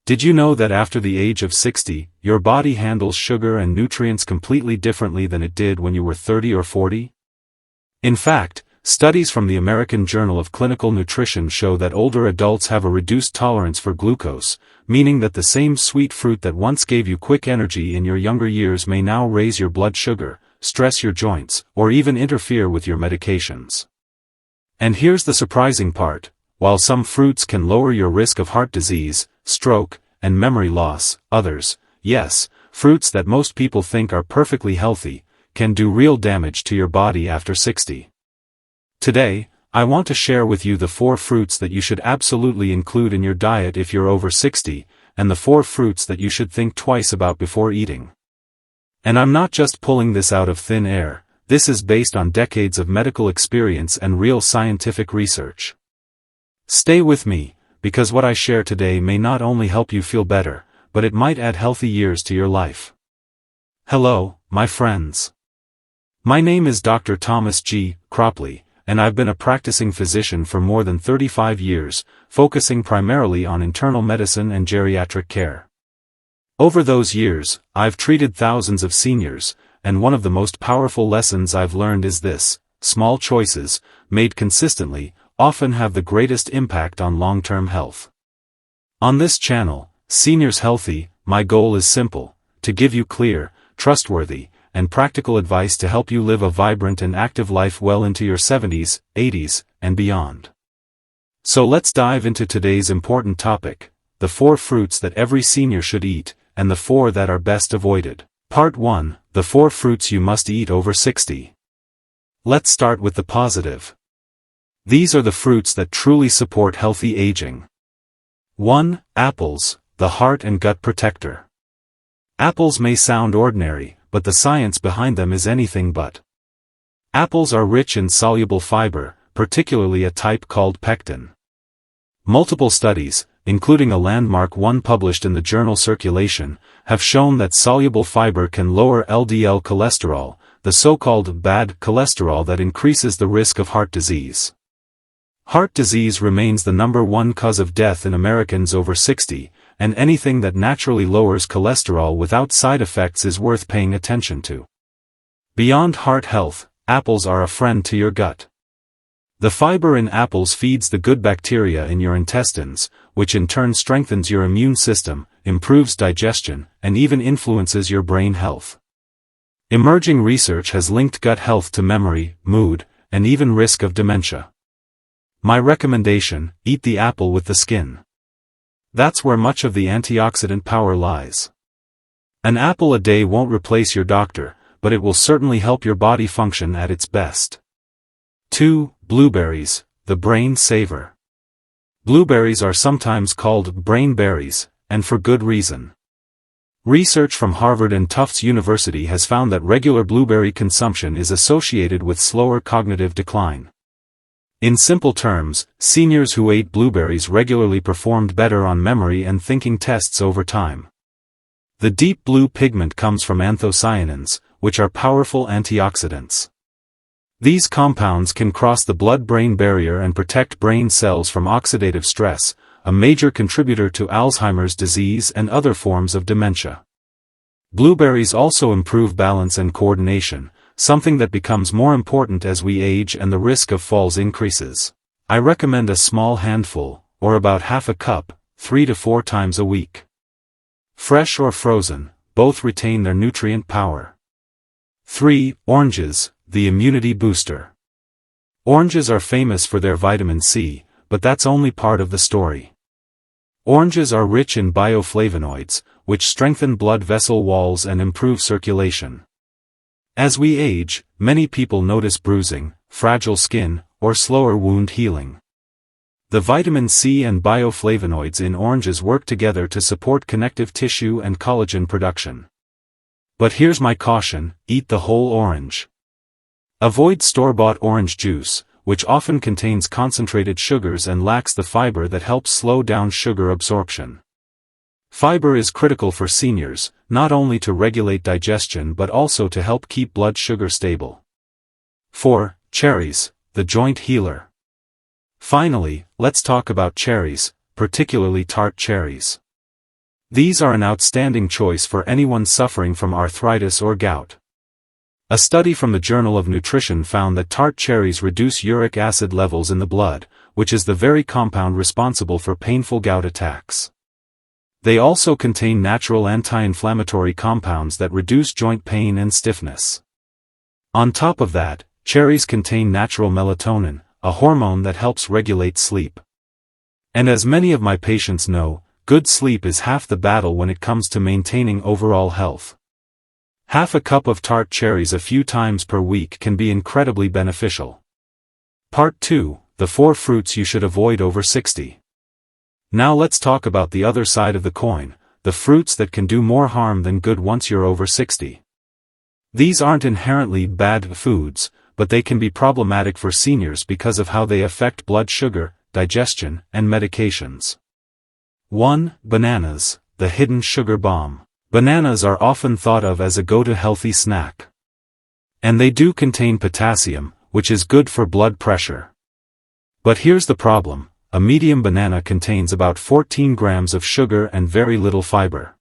Did you know that after the age of 60, your body handles sugar and nutrients completely differently than it did when you were 30 or 40? In fact, studies from the American Journal of Clinical Nutrition show that older adults have a reduced tolerance for glucose, meaning that the same sweet fruit that once gave you quick energy in your younger years may now raise your blood sugar, stress your joints, or even interfere with your medications. And here's the surprising part: while some fruits can lower your risk of heart disease, stroke, and memory loss, others, yes, fruits that most people think are perfectly healthy, can do real damage to your body after 60. Today, I want to share with you the 4 fruits that you should absolutely include in your diet if you're over 60, and the 4 fruits that you should think twice about before eating. And I'm not just pulling this out of thin air, this is based on decades of medical experience and real scientific research. Stay with me, because what I share today may not only help you feel better, but it might add healthy years to your life. Hello, my friends. My name is Dr. Thomas G. Cropley, and I've been a practicing physician for more than 35 years, focusing primarily on internal medicine and geriatric care. Over those years, I've treated thousands of seniors, and one of the most powerful lessons I've learned is this: small choices, made consistently, often have the greatest impact on long-term health. On this channel, Seniors Healthy, my goal is simple: to give you clear, trustworthy, and practical advice to help you live a vibrant and active life well into your 70s, 80s, and beyond. So let's dive into today's important topic: the 4 fruits that every senior should eat, and the 4 that are best avoided. Part 1, the 4 fruits you must eat over 60. Let's start with the positive. These are the fruits that truly support healthy aging. 1. Apples, the heart and gut protector. Apples may sound ordinary, but the science behind them is anything but. Apples are rich in soluble fiber, particularly a type called pectin. Multiple studies, including a landmark one published in the journal Circulation, have shown that soluble fiber can lower LDL cholesterol, the so-called bad cholesterol that increases the risk of heart disease. Heart disease remains the #1 cause of death in Americans over 60, and anything that naturally lowers cholesterol without side effects is worth paying attention to. Beyond heart health, apples are a friend to your gut. The fiber in apples feeds the good bacteria in your intestines, which in turn strengthens your immune system, improves digestion, and even influences your brain health. Emerging research has linked gut health to memory, mood, and even risk of dementia. My recommendation: eat the apple with the skin. That's where much of the antioxidant power lies. An apple a day won't replace your doctor, but it will certainly help your body function at its best. 2. Blueberries, the brain saver. Blueberries are sometimes called brain berries, and for good reason. Research from Harvard and Tufts University has found that regular blueberry consumption is associated with slower cognitive decline. In simple terms, seniors who ate blueberries regularly performed better on memory and thinking tests over time. The deep blue pigment comes from anthocyanins, which are powerful antioxidants. These compounds can cross the blood-brain barrier and protect brain cells from oxidative stress, a major contributor to Alzheimer's disease and other forms of dementia. Blueberries also improve balance and coordination, something that becomes more important as we age and the risk of falls increases. I recommend a small handful, or about half a cup, 3 to 4 times a week. Fresh or frozen, both retain their nutrient power. 3. Oranges, the immunity booster. Oranges are famous for their vitamin C, but that's only part of the story. Oranges are rich in bioflavonoids, which strengthen blood vessel walls and improve circulation. As we age, many people notice bruising, fragile skin, or slower wound healing. The vitamin C and bioflavonoids in oranges work together to support connective tissue and collagen production. But here's my caution: eat the whole orange. Avoid store-bought orange juice, which often contains concentrated sugars and lacks the fiber that helps slow down sugar absorption. Fiber is critical for seniors, not only to regulate digestion but also to help keep blood sugar stable. 4. Cherries, the joint healer. Finally, let's talk about cherries, particularly tart cherries. These are an outstanding choice for anyone suffering from arthritis or gout. A study from the Journal of Nutrition found that tart cherries reduce uric acid levels in the blood, which is the very compound responsible for painful gout attacks. They also contain natural anti-inflammatory compounds that reduce joint pain and stiffness. On top of that, cherries contain natural melatonin, a hormone that helps regulate sleep. And as many of my patients know, good sleep is half the battle when it comes to maintaining overall health. Half a cup of tart cherries a few times per week can be incredibly beneficial. Part 2. The 4 fruits you should avoid over 60. Now let's talk about the other side of the coin, the fruits that can do more harm than good once you're over 60. These aren't inherently bad foods, but they can be problematic for seniors because of how they affect blood sugar, digestion, and medications. 1. Bananas, the hidden sugar bomb. Bananas are often thought of as a go-to-healthy snack. And they do contain potassium, which is good for blood pressure. But here's the problem, a medium banana contains about 14 grams of sugar and very little fiber.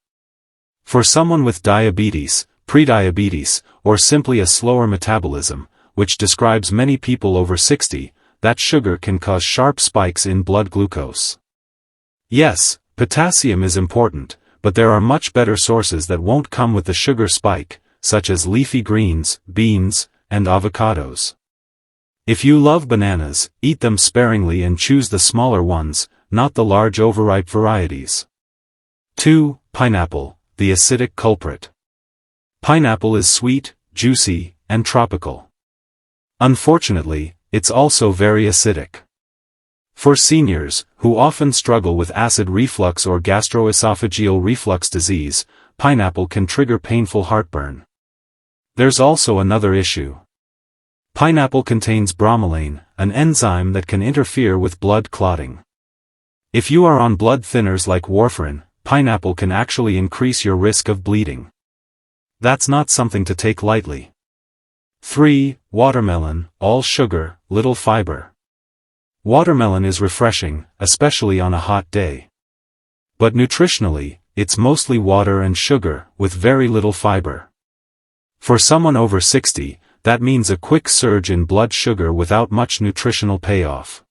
For someone with diabetes, prediabetes, or simply a slower metabolism, which describes many people over 60, that sugar can cause sharp spikes in blood glucose. Yes, potassium is important, but there are much better sources that won't come with the sugar spike, such as leafy greens, beans, and avocados. If you love bananas, eat them sparingly and choose the smaller ones, not the large overripe varieties. 2. Pineapple, the acidic culprit. Pineapple is sweet, juicy, and tropical. Unfortunately, it's also very acidic. For seniors, who often struggle with acid reflux or gastroesophageal reflux disease, pineapple can trigger painful heartburn. There's also another issue. Pineapple contains bromelain, an enzyme that can interfere with blood clotting. If you are on blood thinners like warfarin, pineapple can actually increase your risk of bleeding. That's not something to take lightly. 3. Watermelon, all sugar, little fiber. Watermelon is refreshing, especially on a hot day. But nutritionally, it's mostly water and sugar, with very little fiber. For someone over 60, that means a quick surge in blood sugar without much nutritional payoff.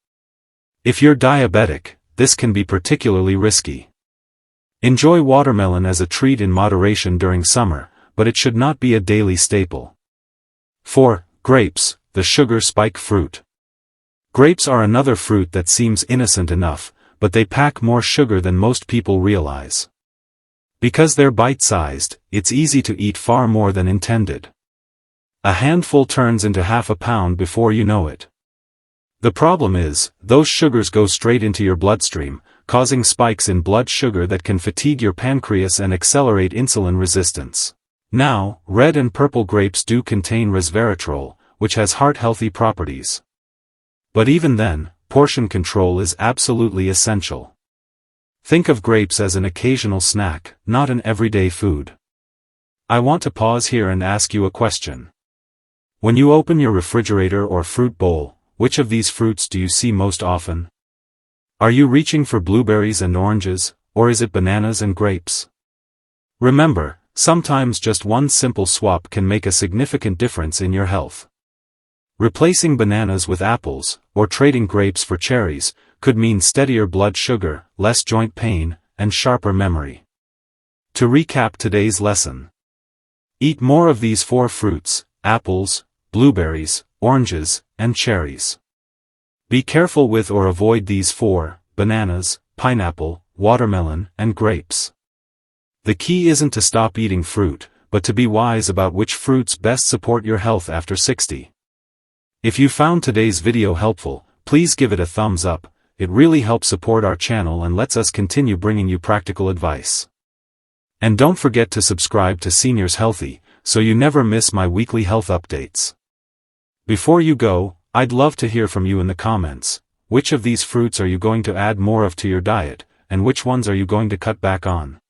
If you're diabetic, this can be particularly risky. Enjoy watermelon as a treat in moderation during summer, but it should not be a daily staple. 4. Grapes, the sugar spike fruit. Grapes are another fruit that seems innocent enough, but they pack more sugar than most people realize. Because they're bite-sized, it's easy to eat far more than intended. A handful turns into half a pound before you know it. The problem is, those sugars go straight into your bloodstream, causing spikes in blood sugar that can fatigue your pancreas and accelerate insulin resistance. Now, red and purple grapes do contain resveratrol, which has heart-healthy properties. But even then, portion control is absolutely essential. Think of grapes as an occasional snack, not an everyday food. I want to pause here and ask you a question. When you open your refrigerator or fruit bowl, which of these fruits do you see most often? Are you reaching for blueberries and oranges, or is it bananas and grapes? Remember, sometimes just one simple swap can make a significant difference in your health. Replacing bananas with apples, or trading grapes for cherries, could mean steadier blood sugar, less joint pain, and sharper memory. To recap today's lesson. Eat more of these 4 fruits: apples, blueberries, oranges, and cherries. Be careful with or avoid these 4: bananas, pineapple, watermelon, and grapes. The key isn't to stop eating fruit, but to be wise about which fruits best support your health after 60. If you found today's video helpful, please give it a thumbs up. It really helps support our channel and lets us continue bringing you practical advice. And don't forget to subscribe to Seniors Healthy, so you never miss my weekly health updates. Before you go, I'd love to hear from you in the comments. Which of these fruits are you going to add more of to your diet, and which ones are you going to cut back on?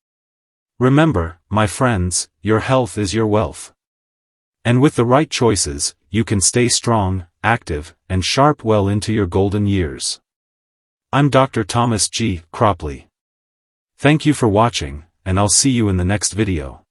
Remember, my friends, your health is your wealth. And with the right choices, you can stay strong, active, and sharp well into your golden years. I'm Dr. Thomas G. Cropley. Thank you for watching, and I'll see you in the next video.